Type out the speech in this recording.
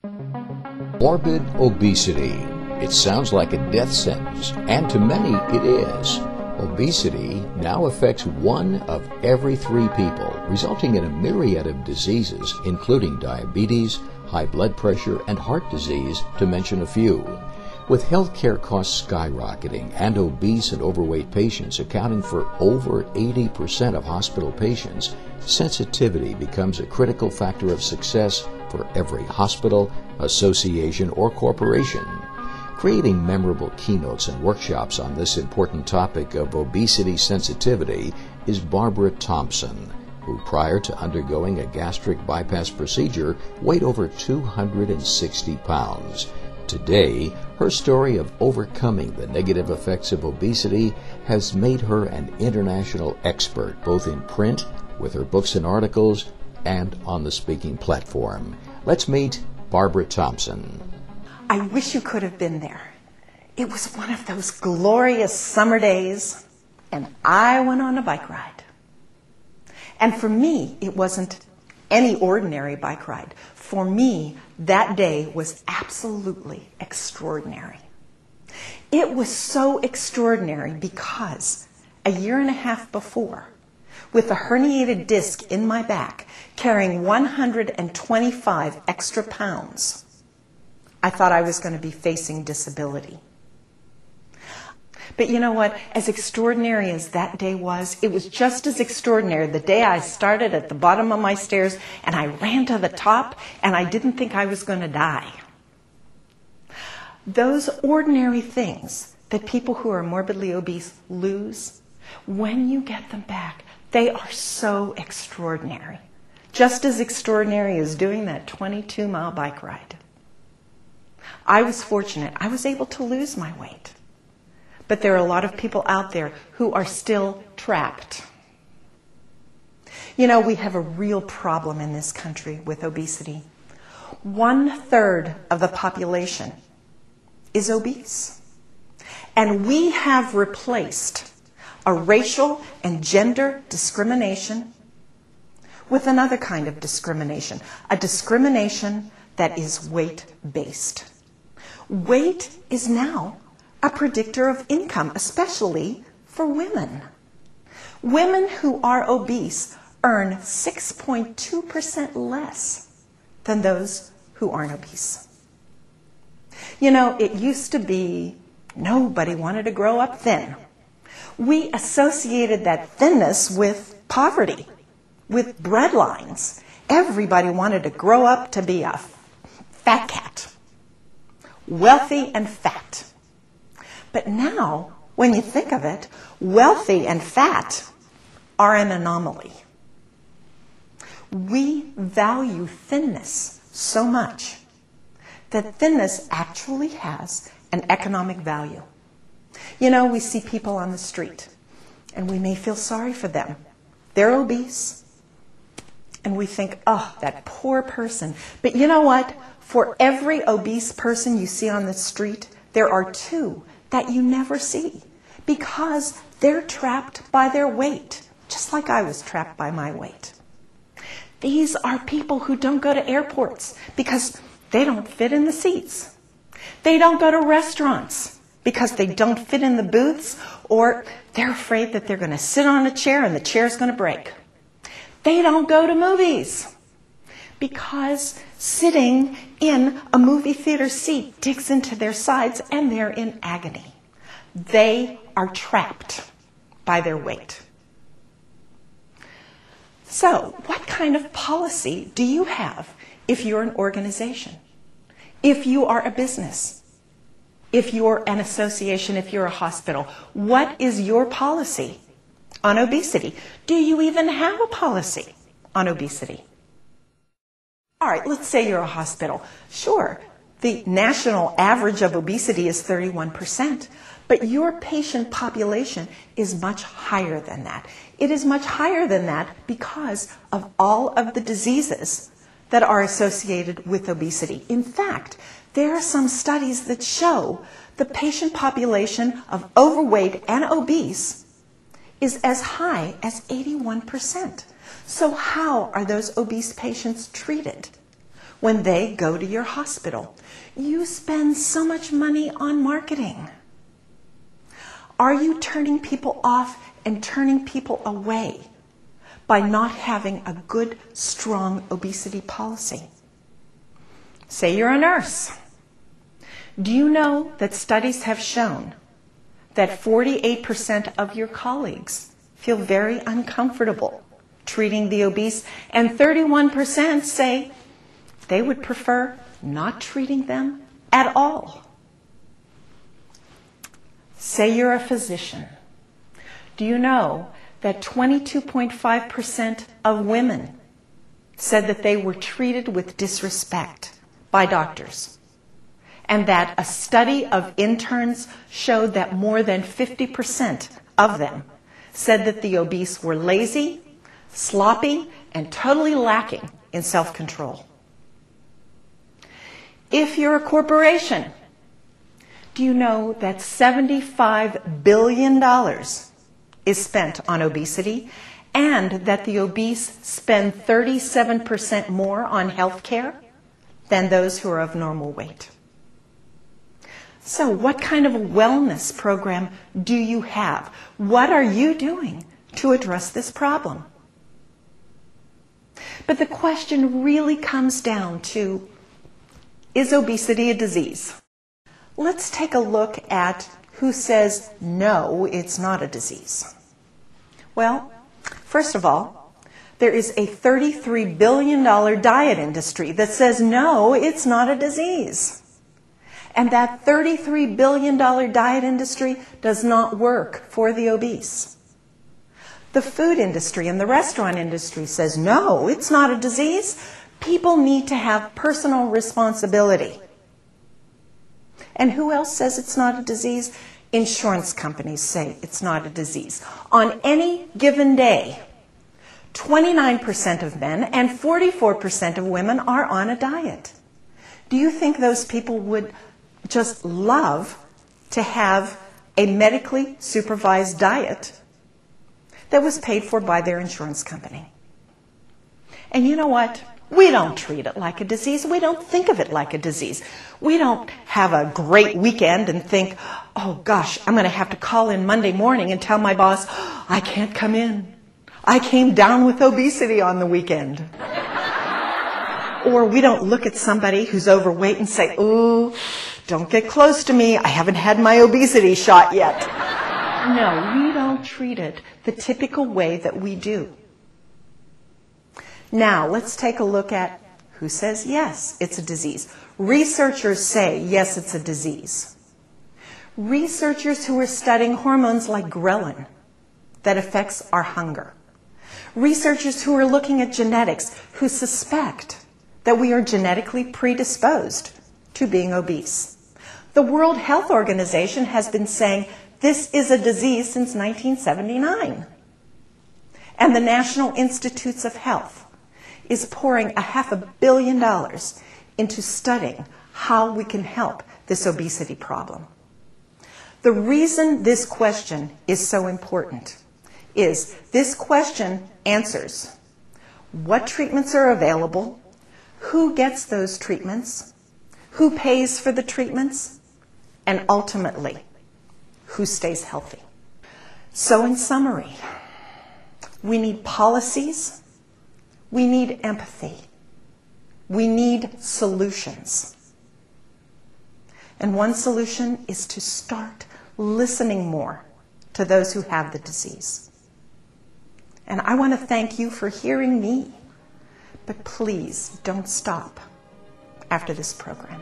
Morbid obesity. It sounds like a death sentence, and to many it is. Obesity now affects 1 of every 3 people, resulting in a myriad of diseases, including diabetes, high blood pressure, and heart disease, to mention a few. With healthcare costs skyrocketing and obese and overweight patients accounting for over 80% of hospital patients, sensitivity becomes a critical factor of success for every hospital, association, or corporation. Creating memorable keynotes and workshops on this important topic of obesity sensitivity is Barbara Thompson, who prior to undergoing a gastric bypass procedure weighed over 260 pounds. Today, her story of overcoming the negative effects of obesity has made her an international expert, both in print, with her books and articles, and on the speaking platform. Let's meet Barbara Thompson. I wish you could have been there. It was one of those glorious summer days, and I went on a bike ride. And for me, it wasn't any ordinary bike ride. For me, that day was absolutely extraordinary. It was so extraordinary because a year and a half before, with a herniated disc in my back, carrying 125 extra pounds, I thought I was going to be facing disability. But you know what? As extraordinary as that day was, it was just as extraordinary the day I started at the bottom of my stairs and I ran to the top and I didn't think I was going to die. Those ordinary things that people who are morbidly obese lose, when you get them back, they are so extraordinary. Just as extraordinary as doing that 22-mile bike ride. I was fortunate. I was able to lose my weight. But there are a lot of people out there who are still trapped. You know, we have a real problem in this country with obesity. 1/3 of the population is obese. And we have replaced a racial and gender discrimination with another kind of discrimination, a discrimination that is weight-based. Weight is now a predictor of income, especially for women. Women who are obese earn 6.2% less than those who aren't obese. You know, it used to be nobody wanted to grow up thin. We associated that thinness with poverty, with breadlines. Everybody wanted to grow up to be a fat cat, wealthy and fat. But now, when you think of it, wealthy and fat are an anomaly. We value thinness so much that thinness actually has an economic value. You know, we see people on the street, and we may feel sorry for them. They're obese, and we think, oh, that poor person. But you know what? For every obese person you see on the street, there are 2 that you never see because they're trapped by their weight, just like I was trapped by my weight. These are people who don't go to airports because they don't fit in the seats. They don't go to restaurants because they don't fit in the booths, or they're afraid that they're going to sit on a chair and the chair's going to break. They don't go to movies because sitting in a movie theater seat digs into their sides and they're in agony. They are trapped by their weight. So, what kind of policy do you have if you're an organization? If you are a business? If you're an association? If you're a hospital? What is your policy on obesity? Do you even have a policy on obesity? All right, let's say you're a hospital. Sure, the national average of obesity is 31%, but your patient population is much higher than that. It is much higher than that because of all of the diseases that are associated with obesity. In fact, there are some studies that show the patient population of overweight and obese is as high as 81%. So how are those obese patients treated? when they go to your hospital? You spend so much money on marketing. Are you turning people off and turning people away by not having a good, strong obesity policy? Say you're a nurse. Do you know that studies have shown that 48% of your colleagues feel very uncomfortable treating the obese, and 31% say they would prefer not treating them at all? Say you're a physician. Do you know that 22.5% of women said that they were treated with disrespect by doctors, and that a study of interns showed that more than 50% of them said that the obese were lazy, sloppy, and totally lacking in self-control? If you're a corporation, do you know that $75 billion is spent on obesity, and that the obese spend 37% more on health care than those who are of normal weight? So what kind of a wellness program do you have? What are you doing to address this problem? But the question really comes down to, is obesity a disease? Let's take a look at who says, no, it's not a disease. Well, first of all, there is a $33 billion diet industry that says, no, it's not a disease. And that $33 billion diet industry does not work for the obese. The food industry and the restaurant industry says, no, it's not a disease. People need to have personal responsibility. And who else says it's not a disease? Insurance companies say it's not a disease. On any given day, 29% of men and 44% of women are on a diet. Do you think those people would just love to have a medically supervised diet that was paid for by their insurance company? And you know what? We don't treat it like a disease. We don't think of it like a disease. We don't have a great weekend and think, oh gosh, I'm going to have to call in Monday morning and tell my boss, I can't come in. I came down with obesity on the weekend. Or we don't look at somebody who's overweight and say, ooh, don't get close to me. I haven't had my obesity shot yet. No, we don't treat it the typical way that we do. Now, let's take a look at who says, yes, it's a disease. Researchers say, yes, it's a disease. Researchers who are studying hormones like ghrelin that affects our hunger. Researchers who are looking at genetics who suspect that we are genetically predisposed to being obese. The World Health Organization has been saying this is a disease since 1979. And the National Institutes of Health is pouring $500 million into studying how we can help this obesity problem. The reason this question is so important is this question answers what treatments are available, who gets those treatments, who pays for the treatments, and ultimately, who stays healthy. So in summary, we need policies, we need empathy, we need solutions. And one solution is to start listening more to those who have the disease. And I want to thank you for hearing me, but please don't stop after this program.